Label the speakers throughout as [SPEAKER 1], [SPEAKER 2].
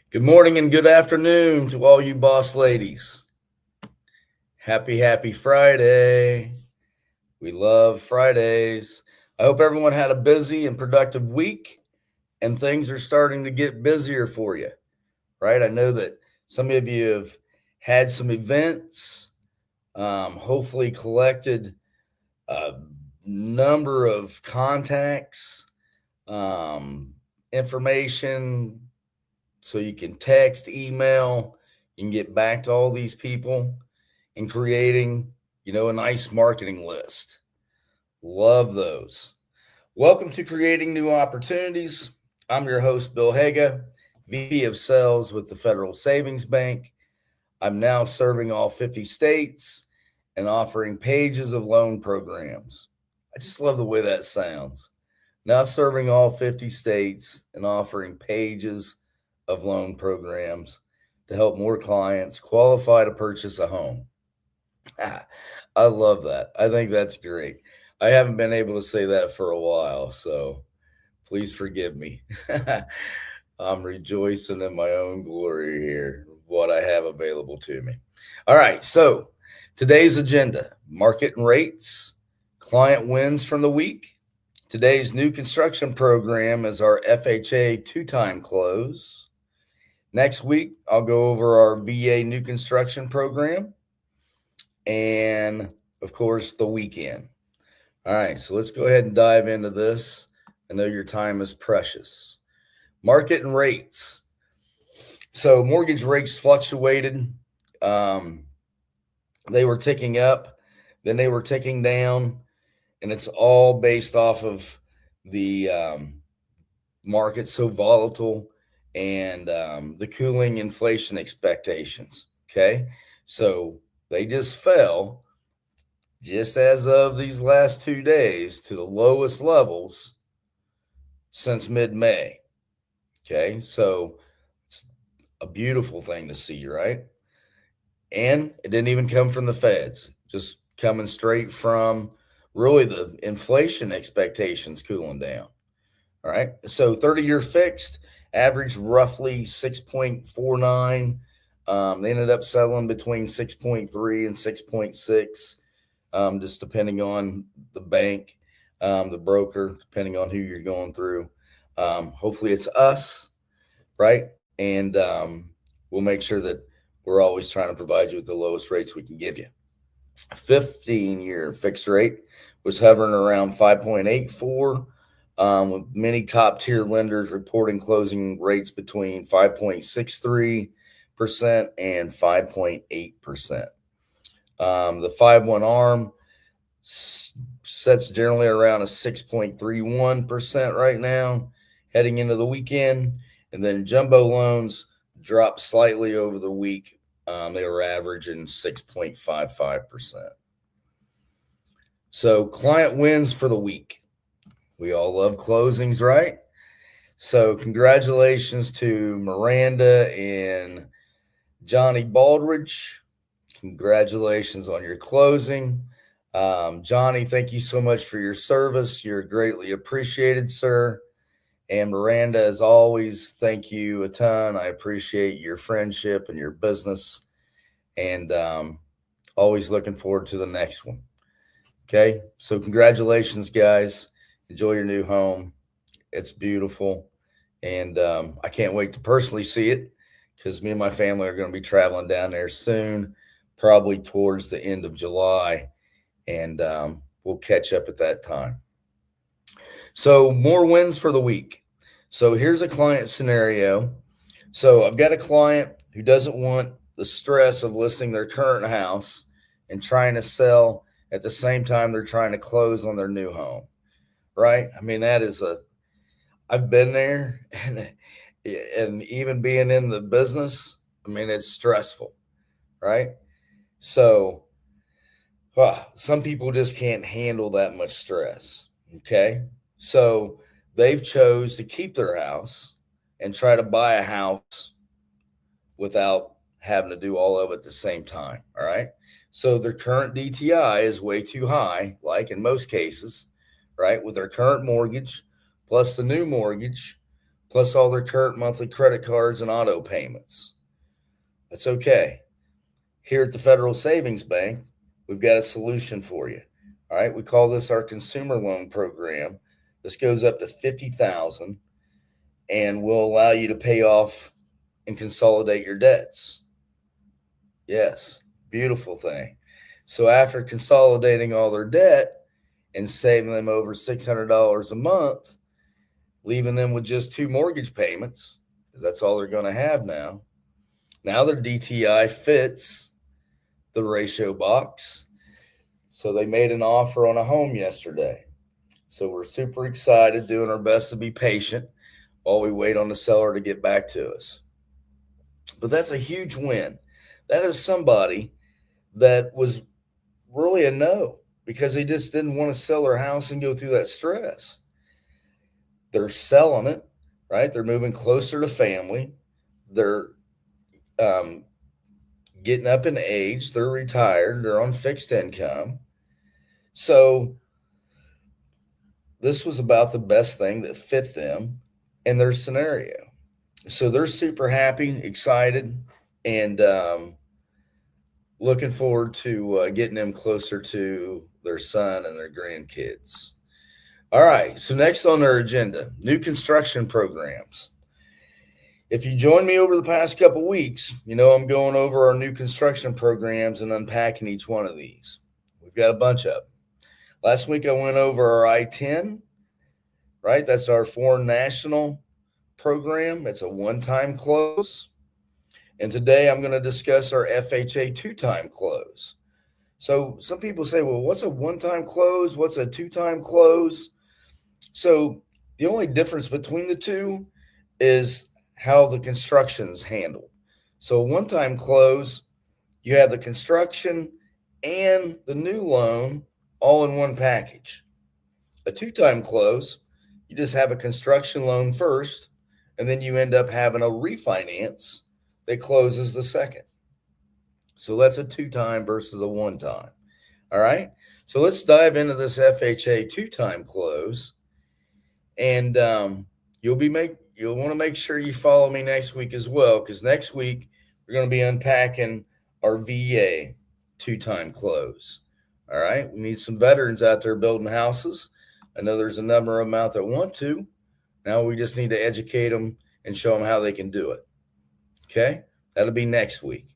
[SPEAKER 1] Good morning and good afternoon to all you boss ladies. Happy Friday. We love Fridays. I hope everyone had a busy and productive week and things are starting to get busier for you, right? I know that some of you have had some events, hopefully collected a number of contacts, um, information, so you can text, email, you can get back to all these people and creating, a nice marketing list. Love those. Welcome to Creating New Opportunities. I'm your host, Bill Haga, VP of Sales with the Federal Savings Bank. I'm now serving all 50 states and offering pages of loan programs. I just love the way that sounds. Now serving all 50 states and offering pages of loan programs to help more clients qualify to purchase a home. I love that. I think that's great. I haven't been able to say that for a while, so please forgive me. I'm rejoicing in my own glory here, what I have available to me. All right, so today's agenda: market and rates, client wins from the week. Today's new construction program is our FHA two-time close. Next week, I'll go over our VA new construction program and, of course, the weekend. All right, so let's go ahead and dive into this. I know your time is precious. Market and rates. So mortgage rates fluctuated. They were ticking up, then they were ticking down, and it's all based off of the market so volatile and the cooling inflation expectations. Okay, so they just fell just as of these last 2 days to the lowest levels since mid-May. Okay, so it's a beautiful thing to see, right? And it didn't even come from the feds, just coming straight from really the inflation expectations cooling down. All right. So 30-year fixed averaged roughly 6.49. They ended up settling between 6.3 and 6.6, just depending on the bank, the broker, depending on who you're going through. Hopefully it's us, right? And we'll make sure that we're always trying to provide you with the lowest rates we can give you. 15-year fixed rate was hovering around 5.84. With many top tier lenders reporting closing rates between 5.63% and 5.8%. The 5/1 ARM sets generally around a 6.31% right now, heading into the weekend. And then jumbo loans dropped slightly over the week. They were averaging 6.55%. So client wins for the week. We all love closings, right? So congratulations to Miranda and Johnny Baldridge. Congratulations on your closing. Johnny, thank you so much for your service. You're greatly appreciated, sir. And Miranda, as always, thank you a ton. I appreciate your friendship and your business. And always looking forward to the next one. Okay, so congratulations, guys. Enjoy your new home. It's beautiful. And I can't wait to personally see it because me and my family are going to be traveling down there soon, probably towards the end of July. And we'll catch up at that time. So, more wins for the week. So, here's a client scenario. So, I've got a client who doesn't want the stress of listing their current house and trying to sell at the same time they're trying to close on their new home, right? I mean, I've been there, and even being in the business, I mean, it's stressful, right? So, some people just can't handle that much stress. Okay, so they've chose to keep their house and try to buy a house without having to do all of it at the same time. All right, so their current DTI is way too high, like in most cases, right? With their current mortgage plus the new mortgage, plus all their current monthly credit cards and auto payments. That's okay. Here at the Federal Savings Bank, we've got a solution for you. All right, we call this our consumer loan program. This goes up to $50,000 and will allow you to pay off and consolidate your debts. Yes, beautiful thing. So after consolidating all their debt and saving them over $600 a month, leaving them with just 2 mortgage payments, that's all they're going to have now. Now their DTI fits the ratio box. So they made an offer on a home yesterday. So we're super excited, doing our best to be patient while we wait on the seller to get back to us. But that's a huge win. That is somebody that was really a no because they just didn't want to sell their house and go through that stress. They're selling it, right? They're moving closer to family. They're getting up in age. They're retired. They're on fixed income. So this was about the best thing that fit them in their scenario. So they're super happy, excited, and looking forward to getting them closer to their son and their grandkids. All right, so next on their agenda, new construction programs. If you joined me over the past couple weeks, you know I'm going over our new construction programs and unpacking each one of these. We've got a bunch of them. Last week I went over our I-10, right? That's our foreign national program. It's a one-time close. And today I'm going to discuss our FHA two-time close. So some people say, well, what's a one-time close? What's a two-time close? So the only difference between the two is how the construction's handled. So a one-time close, you have the construction and the new loan all in one package. A two-time close, you just have a construction loan first, and then you end up having a refinance that closes the second. So that's a two-time versus a one-time. All right. So let's dive into this FHA two-time close, and you'll want to make sure you follow me next week as well, because next week we're going to be unpacking our VA two-time close. All right. We need some veterans out there building houses. I know there's a number of them out that want to. Now we just need to educate them and show them how they can do it. Okay. That'll be next week.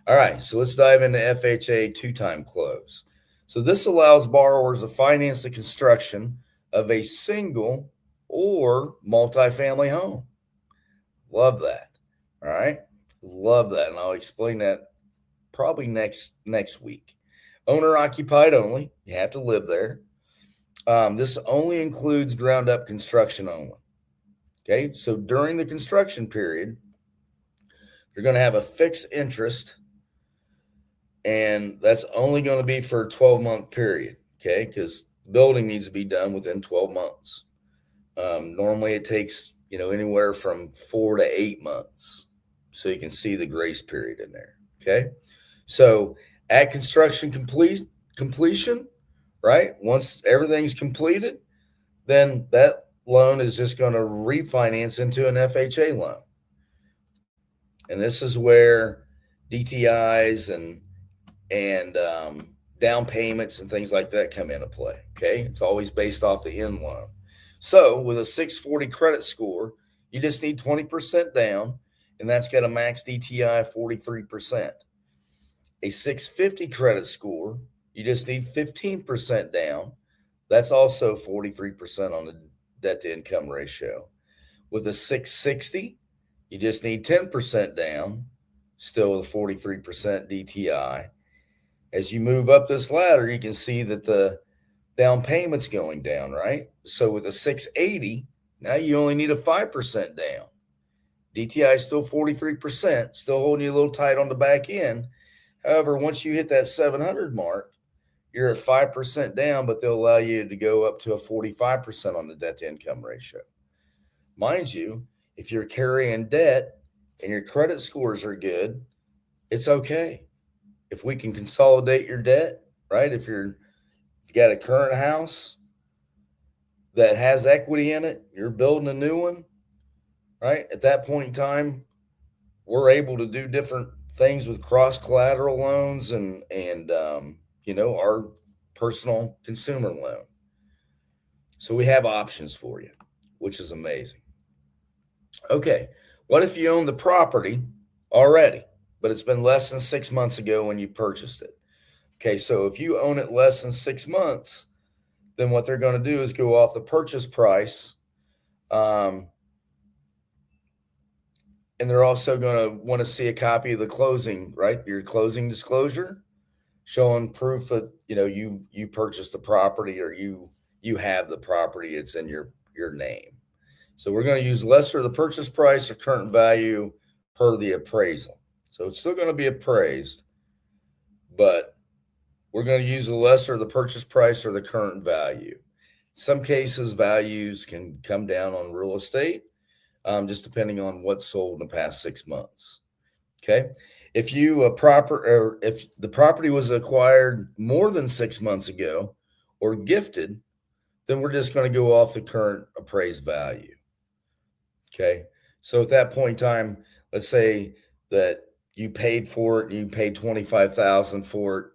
[SPEAKER 1] All right. So let's dive into FHA two-time close. So this allows borrowers to finance the construction of a single or multifamily home. Love that. All right. Love that. And I'll explain that probably next week. Owner occupied only. You have to live there. This only includes ground up construction only. Okay. So during the construction period, you're going to have a fixed interest, and that's only going to be for a 12-month period. Okay. Because building needs to be done within 12 months. Normally it takes, anywhere from 4 to 8 months. So you can see the grace period in there. Okay. So at construction completion, right? Once everything's completed, then that loan is just going to refinance into an FHA loan. And this is where DTIs and down payments and things like that come into play. Okay. It's always based off the end loan. So with a 640 credit score, you just need 20% down, and that's got a max DTI of 43%. A 650 credit score, you just need 15% down. That's also 43% on the debt to income ratio. With a 660, you just need 10% down, still with a 43% DTI. As you move up this ladder, you can see that the down payment's going down, right? So with a 680, now you only need a 5% down. DTI is still 43%, still holding you a little tight on the back end. However, once you hit that 700 mark, you're at 5% down, but they'll allow you to go up to a 45% on the debt to income ratio. Mind you, if you're carrying debt and your credit scores are good, it's okay. If we can consolidate your debt, right? If you got a current house that has equity in it, you're building a new one, right? At that point in time, we're able to do different things with cross collateral loans and our personal consumer loan. So we have options for you, which is amazing. Okay, what if you own the property already, but it's been less than 6 months ago when you purchased it? Okay, so if you own it less than 6 months, then what they're going to do is go off the purchase price. Um, and they're also going to want to see a copy of the closing, right? Your closing disclosure showing proof that you purchased the property, or you have the property. It's in your name. So we're going to use lesser of the purchase price or current value per the appraisal. So it's still going to be appraised, but we're going to use the lesser of the purchase price or the current value. Some cases, values can come down on real estate, just depending on what's sold in the past 6 months. Okay. If if the property was acquired more than 6 months ago or gifted, then we're just going to go off the current appraised value. Okay. So at that point in time, let's say that you paid for it, you paid 25,000 for it,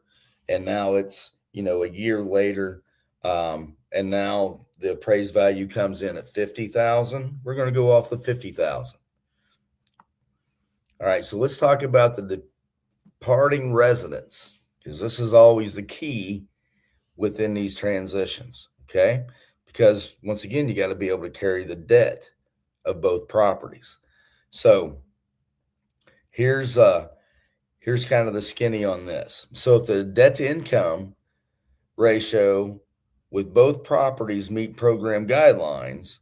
[SPEAKER 1] and now it's, a year later, and now the appraised value comes in at 50,000. We're going to go off the 50,000. All right. So let's talk about the departing residence, because this is always the key within these transitions. Okay. Because once again, you got to be able to carry the debt of both properties. So here's kind of the skinny on this. So if the debt to income ratio with both properties meet program guidelines,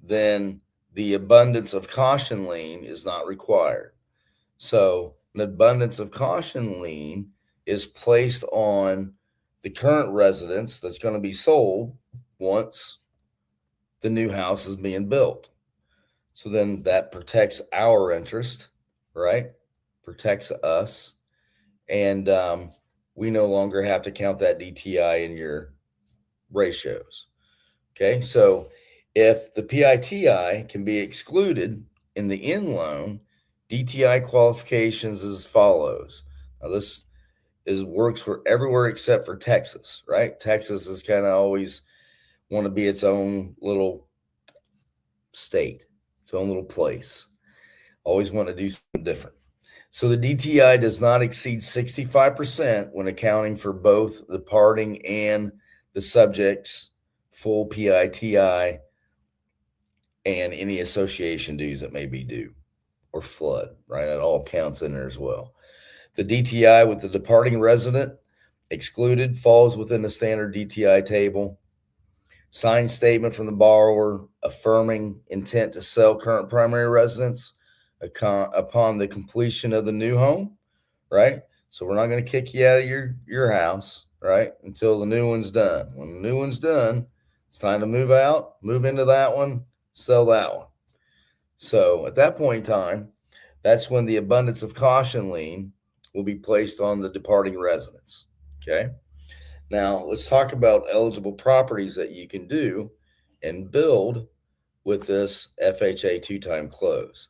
[SPEAKER 1] then the abundance of caution lien is not required. So an abundance of caution lien is placed on the current residence that's going to be sold once the new house is being built. So then that protects our interest, right? Protects us. And we no longer have to count that DTI in your ratios. Okay. So if the PITI can be excluded in the in loan, DTI qualifications as follows. Now this works for everywhere except for Texas, right? Texas is kind of always want to be its own little state, its own little place. Always want to do something different. So the DTI does not exceed 65% when accounting for both the parting and the subject's full PITI and any association dues that may be due or flood, right? It all counts in there as well. The DTI with the departing resident excluded falls within the standard DTI table. Signed statement from the borrower affirming intent to sell current primary residence upon the completion of the new home, right? So we're not going to kick you out of your house, right, until the new one's done. When the new one's done, it's time to move out, move into that one, sell that one. So at that point in time, that's when the abundance of caution lien will be placed on the departing residents. Okay. Now let's talk about eligible properties that you can do and build with this FHA 2-time close.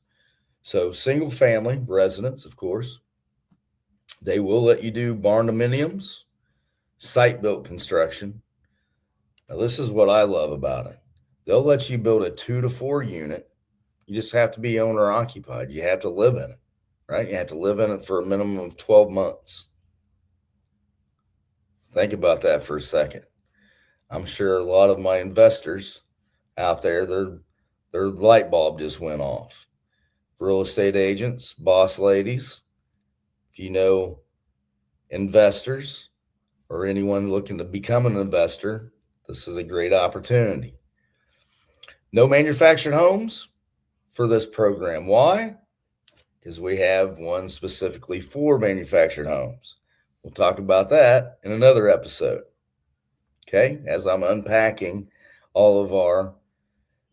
[SPEAKER 1] So single family residents, of course, they will let you do barn dominiums, site built construction. Now this is what I love about it. They'll let you build a 2 to 4 unit. You just have to be owner occupied. You have to live in it, right? You have to live in it for a minimum of 12 months. Think about that for a second. I'm sure a lot of my investors out there, their light bulb just went off. Real estate agents, boss ladies, if you know investors or anyone looking to become an investor, this is a great opportunity. No manufactured homes for this program. Why? Because we have one specifically for manufactured homes. We'll talk about that in another episode. Okay, as I'm unpacking all of our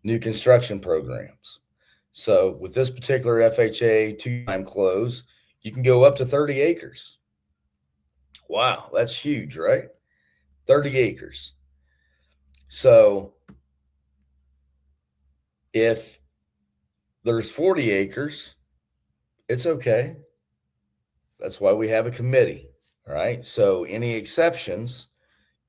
[SPEAKER 1] new construction programs. So with this particular FHA 2-time close, you can go up to 30 acres. Wow, that's huge, right? 30 acres. So if there's 40 acres, it's okay. That's why we have a committee. All right. So any exceptions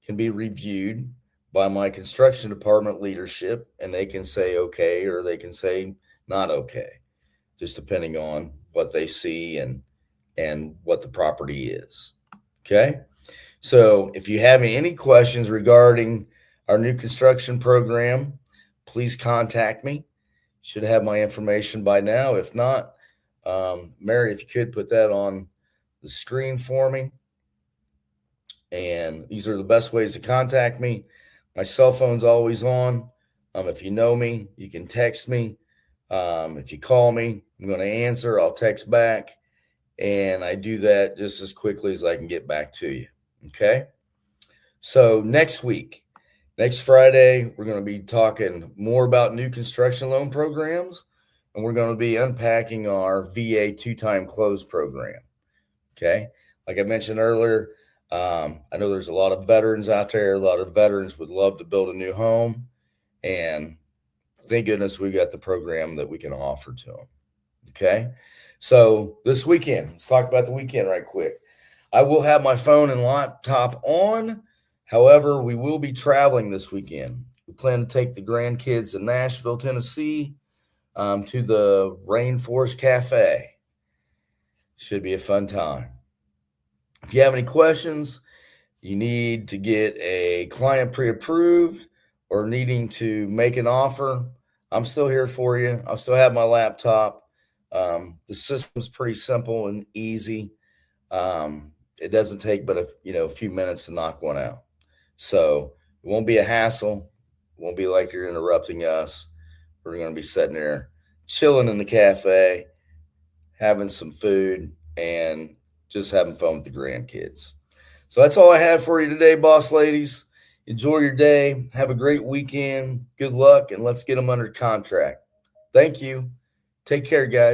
[SPEAKER 1] can be reviewed by my construction department leadership, and they can say okay or they can say not okay, just depending on what they see and what the property is. Okay. So if you have any questions regarding our new construction program, please contact me. Should have my information by now. If not, Mary, if you could put that on the screen for me. And these are the best ways to contact me. My cell phone's always on. If you know me, you can text me. If you call me, I'm going to answer. I'll text back. And I do that just as quickly as I can get back to you. Okay. So next week, next Friday, we're going to be talking more about new construction loan programs. And we're going to be unpacking our VA 2-time close program. Okay. Like I mentioned earlier, I know there's a lot of veterans out there. A lot of veterans would love to build a new home. And thank goodness we got the program that we can offer to them. Okay. So this weekend, let's talk about the weekend right quick. I will have my phone and laptop on. However, we will be traveling this weekend. We plan to take the grandkids to Nashville, Tennessee, to the Rainforest Cafe. Should be a fun time. If you have any questions, you need to get a client pre-approved or needing to make an offer, I'm still here for you. I'll still have my laptop. The system's pretty simple and easy. It doesn't take but a few minutes to knock one out. So it won't be a hassle. It won't be like you're interrupting us. We're going to be sitting there chilling in the cafe, having some food, and just having fun with the grandkids. So that's all I have for you today, boss ladies. Enjoy your day. Have a great weekend. Good luck, and let's get them under contract. Thank you. Take care, guys.